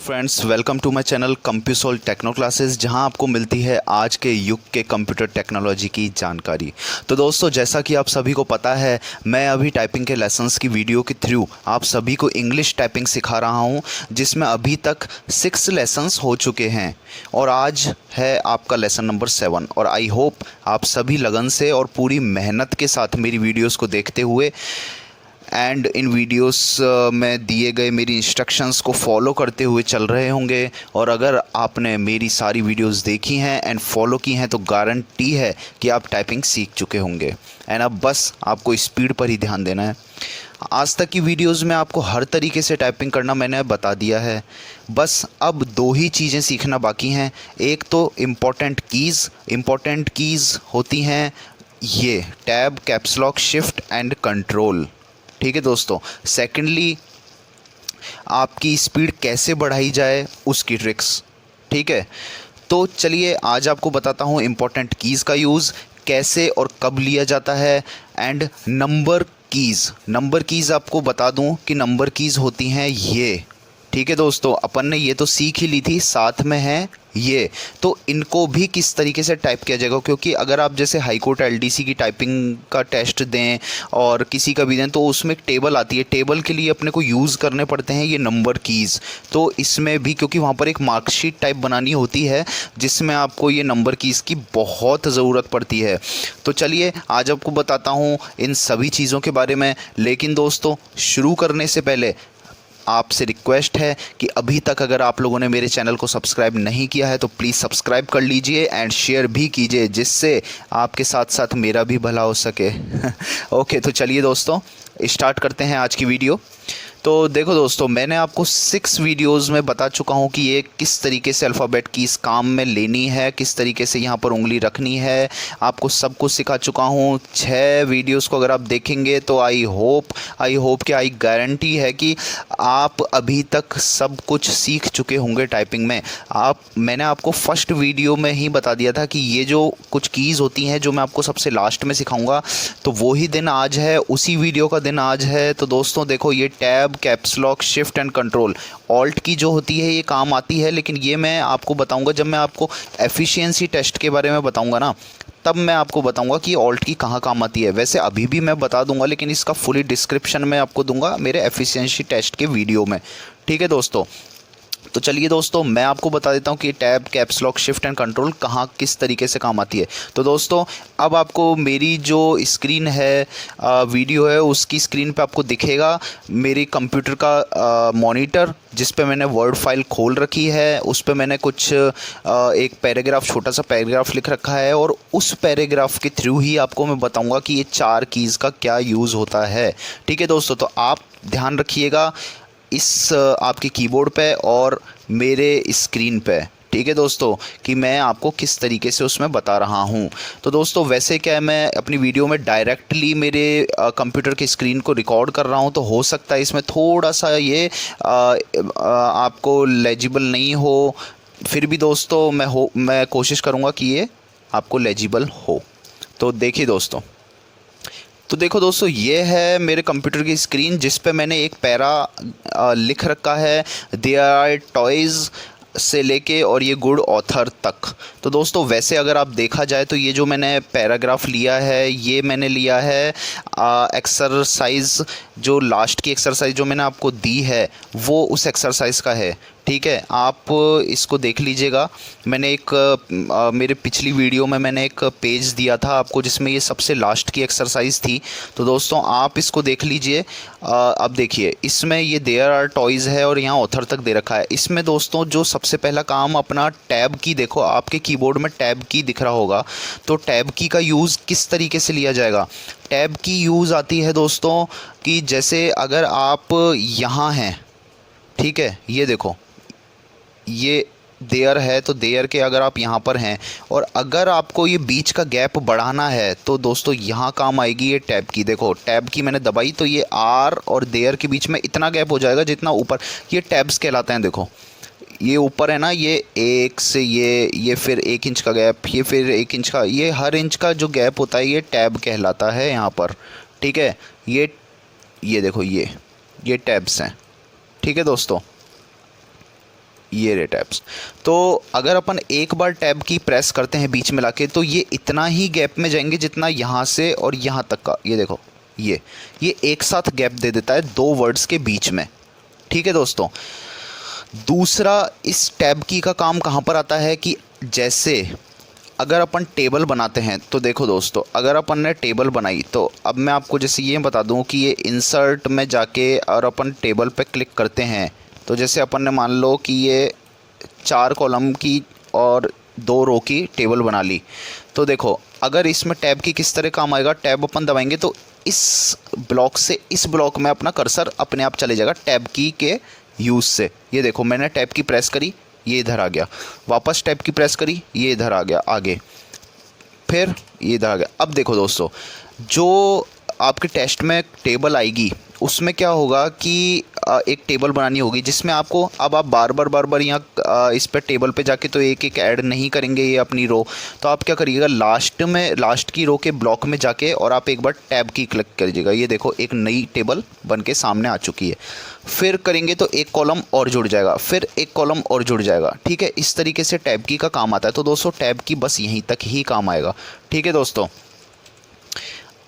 Friends, welcome to my channel Compusol techno classes, जहां आपको मिलती है आज के युग के कंप्यूटर टेक्नोलॉजी की जानकारी। तो दोस्तों, जैसा कि आप सभी को पता है, मैं अभी टाइपिंग के लेसन्स की वीडियो के थ्रू आप सभी को इंग्लिश टाइपिंग सिखा रहा हूं, जिसमें अभी तक 6 लेसन्स हो चुके हैं और आज है आपका लेसन नंबर 7। और आई होप आप सभी लगन से और पूरी मेहनत के साथ मेरी वीडियोज़ को देखते हुए एंड इन वीडियोस में दिए गए मेरी इंस्ट्रक्शंस को फॉलो करते हुए चल रहे होंगे। और अगर आपने मेरी सारी वीडियोस देखी हैं एंड फॉलो की हैं तो गारंटी है कि आप टाइपिंग सीख चुके होंगे। एंड अब बस आपको स्पीड पर ही ध्यान देना है। आज तक की वीडियोस में आपको हर तरीके से टाइपिंग करना मैंने बता दिया है। बस अब 2 ही चीज़ें सीखना बाकी हैं। एक तो इम्पॉर्टेंट कीज़ होती हैं ये tab, caps lock, shift and control. ठीक है दोस्तों। सेकेंडली, आपकी स्पीड कैसे बढ़ाई जाए उसकी ट्रिक्स। ठीक है, तो चलिए आज आपको बताता हूँ इम्पोर्टेंट कीज़ का यूज़ कैसे और कब लिया जाता है। एंड नंबर कीज़ आपको बता दूँ कि नंबर कीज़ होती हैं ये। ठीक है दोस्तों, अपन ने ये तो सीख ही ली थी, साथ में है ये। तो इनको भी किस तरीके से टाइप किया जाएगा, क्योंकि अगर आप जैसे हाई कोर्ट एलडीसी की टाइपिंग का टेस्ट दें और किसी का भी दें तो उसमें एक टेबल आती है। टेबल के लिए अपने को यूज़ करने पड़ते हैं ये नंबर कीज़। तो इसमें भी क्योंकि वहाँ पर एक मार्कशीट टाइप बनानी होती है जिसमें आपको ये नंबर कीज़ की बहुत ज़रूरत पड़ती है। तो चलिए आज आपको बताता हूँ इन सभी चीज़ों के बारे में। लेकिन दोस्तों, शुरू करने से पहले आपसे रिक्वेस्ट है कि अभी तक अगर आप लोगों ने मेरे चैनल को सब्सक्राइब नहीं किया है तो प्लीज़ सब्सक्राइब कर लीजिए एंड शेयर भी कीजिए, जिससे आपके साथ साथ मेरा भी भला हो सके। ओके, तो चलिए दोस्तों स्टार्ट करते हैं आज की वीडियो। तो देखो दोस्तों, मैंने आपको 6 वीडियोज़ में बता चुका हूँ कि ये किस तरीके से अल्फ़ाबेट की इस काम में लेनी है, किस तरीके से यहाँ पर उंगली रखनी है, आपको सब कुछ सिखा चुका हूँ। 6 वीडियोज़ को अगर आप देखेंगे तो आई होप कि आई गारंटी है कि आप अभी तक सब कुछ सीख चुके होंगे टाइपिंग में। मैंने आपको फर्स्ट वीडियो में ही बता दिया था कि ये जो कुछ कीज़ होती हैं जो मैं आपको सबसे लास्ट में सिखाऊंगा, तो वही दिन आज है, उसी वीडियो का दिन आज है। तो दोस्तों देखो, ये tab, caps lock, shift and control, alt की जो होती है ये काम आती है, लेकिन ये मैं आपको बताऊंगा जब मैं आपको एफिशिएंसी टेस्ट के बारे में बताऊंगा ना, तब मैं आपको बताऊंगा कि ऑल्ट की कहाँ काम आती है। वैसे अभी भी मैं बता दूंगा, लेकिन इसका फुली डिस्क्रिप्शन मैं आपको दूंगा मेरे एफिशिएंसी टेस्ट के वीडियो में। ठीक है दोस्तों, तो चलिए दोस्तों मैं आपको बता देता हूँ कि tab, caps lock, shift and control कहाँ किस तरीके से काम आती है। तो दोस्तों अब आपको मेरी जो स्क्रीन है, वीडियो है, उसकी स्क्रीन पे आपको दिखेगा मेरी कंप्यूटर का मॉनिटर, जिस पे मैंने वर्ड फाइल खोल रखी है। उस पे मैंने कुछ एक पैराग्राफ, छोटा सा पैराग्राफ लिख रखा है और उस पैराग्राफ के थ्रू ही आपको मैं बताऊँगा कि ये 4 कीज़ का क्या यूज़ होता है। ठीक है दोस्तों, तो आप ध्यान रखिएगा इस आपके कीबोर्ड पे और मेरे स्क्रीन पे। ठीक है दोस्तों, कि मैं आपको किस तरीके से उसमें बता रहा हूँ। तो दोस्तों वैसे क्या है, मैं अपनी वीडियो में डायरेक्टली मेरे कंप्यूटर की स्क्रीन को रिकॉर्ड कर रहा हूँ, तो हो सकता है इसमें थोड़ा सा ये आपको लेजिबल नहीं हो। फिर भी दोस्तों मैं कोशिश करूँगा कि ये आपको लेजिबल हो। तो देखिए दोस्तों, तो देखो दोस्तों, ये है मेरे कंप्यूटर की स्क्रीन जिस पे मैंने एक पैरा लिख रखा है, देयर आर टॉयज़ से लेके और ये गुड ऑथर तक। तो दोस्तों वैसे अगर आप देखा जाए तो ये जो मैंने पैराग्राफ लिया है, ये मैंने लिया है एक्सरसाइज, जो लास्ट की एक्सरसाइज जो मैंने आपको दी है वो उस एक्सरसाइज का है। ठीक है, आप इसको देख लीजिएगा। मैंने एक मेरे पिछली वीडियो में मैंने एक पेज दिया था आपको जिसमें ये सबसे लास्ट की एक्सरसाइज थी। तो दोस्तों आप इसको देख लीजिए। अब देखिए, इसमें ये देयर आर टॉयज़ है और यहाँ ऑथर तक दे रखा है। इसमें दोस्तों जो सबसे पहला काम अपना टैब की, देखो आपके कीबोर्ड में टैब की दिख रहा होगा, तो टैब की का यूज़ किस तरीके से लिया जाएगा। टैब की यूज़ आती है दोस्तों कि जैसे अगर आप यहाँ हैं, ठीक है, ये देखो ये देयर है, तो देयर के अगर आप यहाँ पर हैं और अगर आपको ये बीच का गैप बढ़ाना है तो दोस्तों यहाँ काम आएगी ये टैब की। देखो टैब की मैंने दबाई तो ये आर और देयर के बीच में इतना गैप हो जाएगा जितना ऊपर, ये टैब्स कहलाते हैं। देखो ये ऊपर है ना, ये एक से ये फिर 1 इंच का गैप, ये फिर 1 इंच का, ये हर इंच का जो गैप होता है ये टैब कहलाता है यहाँ पर। ठीक है, ये देखो ये टैब्स हैं। ठीक है दोस्तों, ये रहे टैब्स। तो अगर अपन एक बार टैब की प्रेस करते हैं बीच में लाके, तो ये इतना ही गैप में जाएंगे जितना यहाँ से और यहाँ तक का, ये देखो ये एक साथ गैप दे देता है दो वर्ड्स के बीच में। ठीक है दोस्तों। दूसरा, इस टैब की का काम कहाँ पर आता है कि जैसे अगर अपन टेबल बनाते हैं, तो देखो दोस्तों, अगर अपन ने टेबल बनाई, तो अब मैं आपको जैसे ये बता दूं कि ये इंसर्ट में जाके और अपन टेबल पे क्लिक करते हैं, तो जैसे अपन ने मान लो कि ये 4 कॉलम की और 2 रो की टेबल बना ली। तो देखो, अगर इसमें टैब की किस तरह काम आएगा, टैब अपन दबाएंगे तो इस ब्लॉक से इस ब्लॉक में अपना कर्सर अपने आप चले जाएगा टैब की के यूज़ से। ये देखो, मैंने टैब की प्रेस करी, ये इधर आ गया, वापस टैब की प्रेस करी, ये इधर आ गया आगे, फिर ये इधर आ गया। अब देखो दोस्तों, जो आपके टेस्ट में टेबल आएगी उसमें क्या होगा कि एक टेबल बनानी होगी जिसमें आपको, अब आप बार बार यहाँ इस पर टेबल पे जाके तो एक एक ऐड नहीं करेंगे ये अपनी रो। तो आप क्या करिएगा, लास्ट की रो के ब्लॉक में जाके और आप एक बार टैब की क्लिक करिएगा। ये देखो, एक नई टेबल बन के सामने आ चुकी है। फिर करेंगे तो एक कॉलम और जुड़ जाएगा, फिर एक कॉलम और जुड़ जाएगा। ठीक है, इस तरीके से टैब की का काम आता है। तो दोस्तों, टैब की बस यहीं तक ही काम आएगा। ठीक है दोस्तों।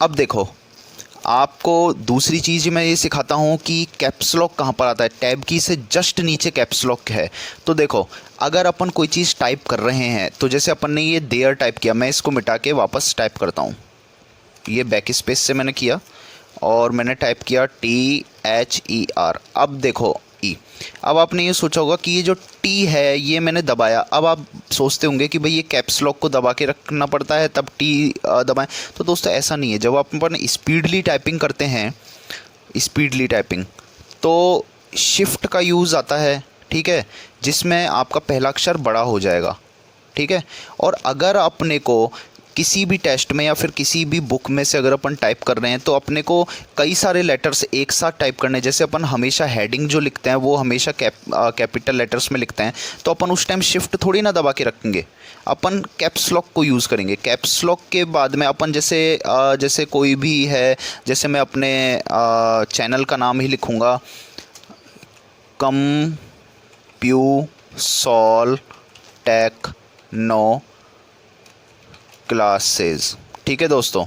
अब देखो, आपको दूसरी चीज़ मैं ये सिखाता हूँ कि कैप्स लॉक कहाँ पर आता है। टैब की से जस्ट नीचे कैप्स लॉक है। तो देखो, अगर अपन कोई चीज़ टाइप कर रहे हैं, तो जैसे अपन ने ये देयर टाइप किया, मैं इसको मिटा के वापस टाइप करता हूँ। ये बैक स्पेस से मैंने किया और मैंने टाइप किया THER। अब देखो ई। अब आपने ये सोचा होगा कि ये जो टी है ये मैंने दबाया। अब आप सोचते होंगे कि भाई ये कैप्स लॉक को दबा के रखना पड़ता है तब टी दबाएं। तो दोस्तों, ऐसा नहीं है। जब अपन स्पीडली टाइपिंग करते हैं, स्पीडली टाइपिंग, तो शिफ्ट का यूज़ आता है। ठीक है, जिसमें आपका पहला अक्षर बड़ा हो जाएगा। ठीक है, और अगर अपने को किसी भी टेस्ट में या फिर किसी भी बुक में से अगर अपन टाइप कर रहे हैं, तो अपने को कई सारे लेटर्स एक साथ टाइप करने हैं। जैसे अपन हमेशा हेडिंग जो लिखते हैं वो हमेशा कैपिटल लेटर्स में लिखते हैं, तो अपन उस टाइम शिफ्ट थोड़ी ना दबा के रखेंगे, अपन कैप्स लॉक को यूज़ करेंगे। कैप्स लॉक के बाद में अपन जैसे कोई भी है, जैसे मैं अपने चैनल का नाम ही लिखूँगा, कंप्यूसोल टेक्नो क्लासेस। ठीक है दोस्तों,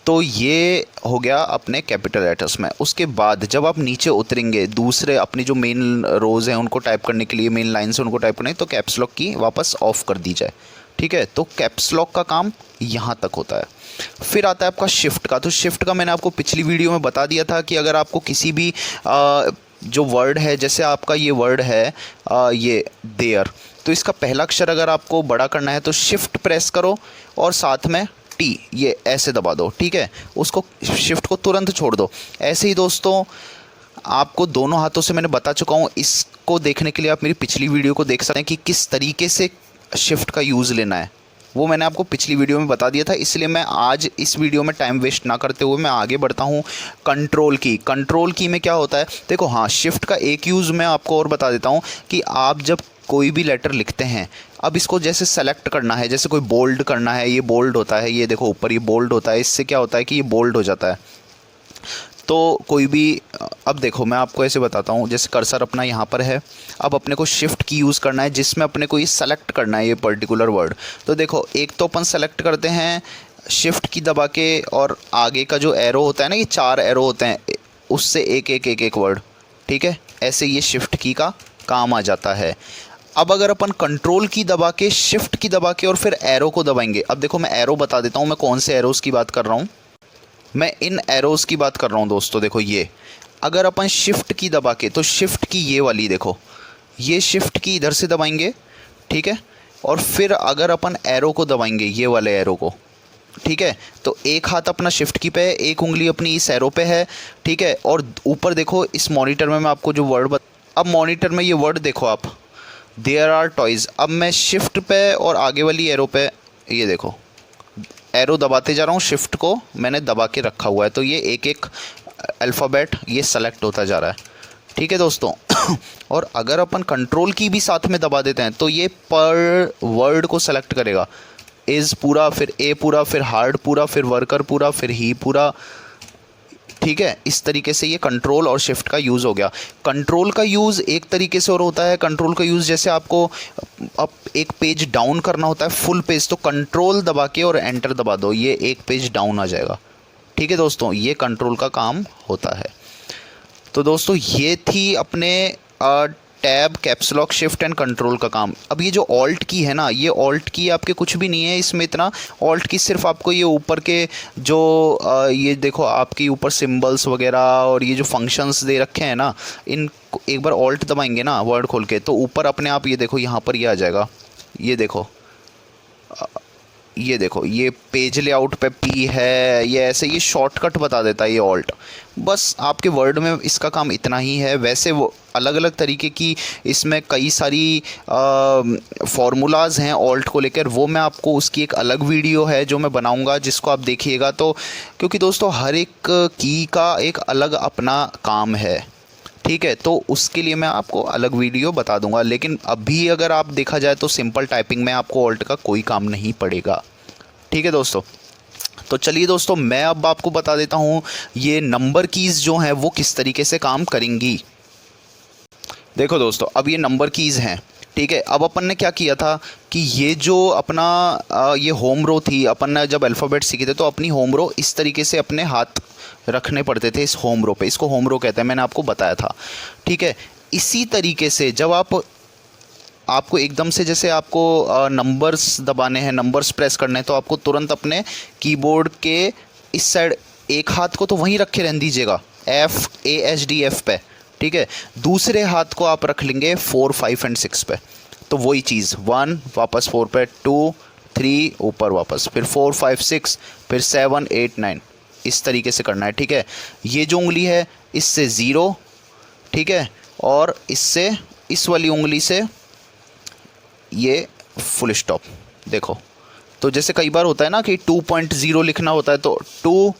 तो ये हो गया अपने कैपिटल लेटर्स में। उसके बाद जब आप नीचे उतरेंगे, दूसरे अपनी जो मेन रोज़ हैं उनको टाइप करने के लिए, मेन लाइन से उनको टाइप करने, तो कैप्स लॉक की वापस ऑफ कर दी जाए। ठीक है, तो कैप्स लॉक का काम यहाँ तक होता है। फिर आता है आपका शिफ्ट का। तो शिफ्ट का मैंने आपको पिछली वीडियो में बता दिया था कि अगर आपको किसी भी जो वर्ड है, जैसे आपका ये वर्ड है ये देयर, तो इसका पहला अक्षर अगर आपको बड़ा करना है तो शिफ्ट प्रेस करो और साथ में टी ये ऐसे दबा दो। ठीक है, उसको शिफ्ट को तुरंत छोड़ दो। ऐसे ही दोस्तों, आपको दोनों हाथों से मैंने बता चुका हूँ। इसको देखने के लिए आप मेरी पिछली वीडियो को देख सकते हैं कि किस तरीके से शिफ्ट का यूज़ लेना है, वो मैंने आपको पिछली वीडियो में बता दिया था। इसलिए मैं आज इस वीडियो में टाइम वेस्ट ना करते हुए मैं आगे बढ़ता हूँ। कंट्रोल की में क्या होता है, देखो, हाँ, शिफ्ट का एक यूज़ मैं आपको और बता देता हूँ कि आप जब कोई भी लेटर लिखते हैं, अब इसको जैसे सेलेक्ट करना है, जैसे कोई बोल्ड करना है, ये बोल्ड होता है, ये देखो ऊपर ये बोल्ड होता है, इससे क्या होता है कि ये बोल्ड हो जाता है। तो कोई भी, अब देखो मैं आपको ऐसे बताता हूँ, जैसे कर्सर अपना यहाँ पर है, अब अपने को शिफ्ट की यूज़ करना है जिसमें अपने को ये सेलेक्ट करना है ये पर्टिकुलर वर्ड। तो देखो, एक तो अपन सेलेक्ट करते हैं शिफ्ट की दबा के, और आगे का जो एरो होता है ना, ये 4 एरो होते हैं, उससे एक वर्ड। ठीक है, ऐसे ये शिफ्ट की का काम आ जाता है। अब अगर अपन कंट्रोल की दबा के, शिफ्ट की दबा के और फिर एरो को दबाएंगे, अब देखो मैं एरो बता देता हूँ मैं कौन से एरोज़ की बात कर रहा हूँ। मैं इन एरोज़ की बात कर रहा हूँ दोस्तों। देखो, ये अगर अपन शिफ्ट की दबा के, तो शिफ्ट की ये वाली देखो, ये शिफ्ट की इधर से दबाएंगे। ठीक है, और फिर अगर अपन एरो को दबाएंगे, ये वाले एरो को, ठीक है, तो एक हाथ अपना शिफ्ट की पे है, एक उंगली अपनी इस एरो पे है। ठीक है, और ऊपर देखो इस मॉनिटर में मैं आपको जो वर्ड अब मॉनिटर में ये वर्ड देखो आप, देयर आर टॉयज़। अब मैं शिफ्ट पे और आगे वाली एरो पे, ये देखो एरो दबाते जा रहा हूँ, शिफ्ट को मैंने दबा के रखा हुआ है, तो ये एक एक अल्फ़ाबेट ये सेलेक्ट होता जा रहा है। ठीक है दोस्तों और अगर अपन कंट्रोल की भी साथ में दबा देते हैं तो ये पर वर्ड को सेलेक्ट करेगा। इज़ पूरा, फिर ए पूरा, फिर हार्ड पूरा, फिर वर्कर पूरा, फिर ही पूरा। ठीक है, इस तरीके से ये कंट्रोल और शिफ्ट का यूज़ हो गया। कंट्रोल का यूज़ एक तरीके से और होता है, कंट्रोल का यूज़ जैसे आपको अब एक पेज डाउन करना होता है फुल पेज, तो कंट्रोल दबा के और एंटर दबा दो, ये एक पेज डाउन आ जाएगा। ठीक है दोस्तों, ये कंट्रोल का काम होता है। तो दोस्तों ये थी अपने tab, caps lock, shift and control का काम। अब ये जो ऑल्ट की है ना, ये ऑल्ट की आपके कुछ भी नहीं है इसमें इतना। ऑल्ट की सिर्फ आपको ये ऊपर के जो ये देखो आपकी ऊपर सिंबल्स वगैरह और ये जो फंक्शंस दे रखे हैं ना, इन एक बार ऑल्ट दबाएंगे ना वर्ड खोल के, तो ऊपर अपने आप ये देखो यहाँ पर ये आ जाएगा। ये देखो ये देखो, ये पेज लेआउट पे पी है, ये ऐसे ये शॉर्टकट बता देता है ये ऑल्ट। बस आपके वर्ड में इसका काम इतना ही है। वैसे वो अलग अलग तरीके की इसमें कई सारी फार्मूलाज हैं ऑल्ट को लेकर, वो मैं आपको उसकी एक अलग वीडियो है जो मैं बनाऊंगा, जिसको आप देखिएगा। तो क्योंकि दोस्तों हर एक की का एक अलग अपना काम है, ठीक है, तो उसके लिए मैं आपको अलग वीडियो बता दूंगा। लेकिन अभी अगर आप देखा जाए तो सिंपल टाइपिंग में आपको ऑल्ट का कोई काम नहीं पड़ेगा। ठीक है दोस्तों, तो चलिए दोस्तों मैं अब आपको बता देता हूँ ये नंबर कीज़ जो हैं वो किस तरीके से काम करेंगी। देखो दोस्तों, अब ये नंबर कीज़ हैं, ठीक है। अब अपन ने क्या किया था कि ये जो अपना ये होम रो थी, अपन ने जब अल्फ़ाबेट सीखे थे तो अपनी होम रो इस तरीके से अपने हाथ रखने पड़ते थे इस होम रो पे, इसको होम रो कहते हैं, मैंने आपको बताया था। ठीक है, इसी तरीके से जब आपको एकदम से जैसे आपको नंबर्स दबाने हैं, नंबर्स प्रेस करने हैं, तो आपको तुरंत अपने कीबोर्ड के इस साइड एक हाथ को तो वहीं रखे रहने दीजिएगा FASD पे, ठीक है। दूसरे हाथ को आप रख लेंगे 4, 5 एंड 6 पे, तो वही चीज़ 1 वापस 4 पे, 2, 3 ऊपर वापस, फिर 4, 5, 6, फिर 7, 8, 9, इस तरीके से करना है। ठीक है, ये जो उंगली है इससे 0, ठीक है, और इससे इस वाली उंगली से ये फुल स्टॉप। देखो, तो जैसे कई बार होता है ना कि 2.0 लिखना होता है, तो 2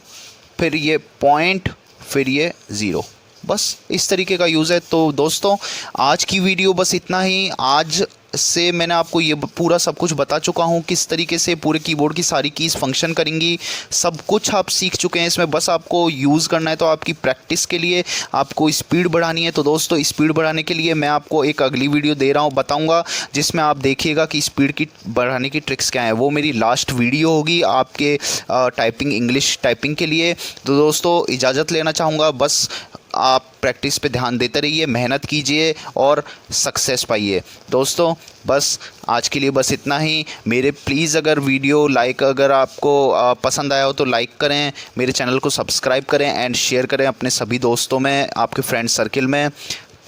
फिर ये पॉइंट फिर ये 0, बस इस तरीके का यूज़ है। तो दोस्तों आज की वीडियो बस इतना ही। आज से मैंने आपको ये पूरा सब कुछ बता चुका हूँ, किस तरीके से पूरे कीबोर्ड की सारी कीज़ फंक्शन करेंगी, सब कुछ आप सीख चुके हैं इसमें। बस आपको यूज़ करना है, तो आपकी प्रैक्टिस के लिए आपको स्पीड बढ़ानी है। तो दोस्तों स्पीड बढ़ाने के लिए मैं आपको एक अगली वीडियो दे रहा हूँ, बताऊँगा, जिसमें आप देखिएगा कि स्पीड की बढ़ाने की ट्रिक्स क्या है। वो मेरी लास्ट वीडियो होगी आपके टाइपिंग, इंग्लिश टाइपिंग के लिए। तो दोस्तों इजाज़त लेना चाहूँगा, बस आप प्रैक्टिस पे ध्यान देते रहिए, मेहनत कीजिए और सक्सेस पाइए। दोस्तों बस आज के लिए बस इतना ही। मेरे प्लीज़ अगर वीडियो अगर आपको पसंद आया हो तो लाइक करें, मेरे चैनल को सब्सक्राइब करें एंड शेयर करें अपने सभी दोस्तों में, आपके फ्रेंड सर्किल में।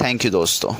थैंक यू दोस्तों।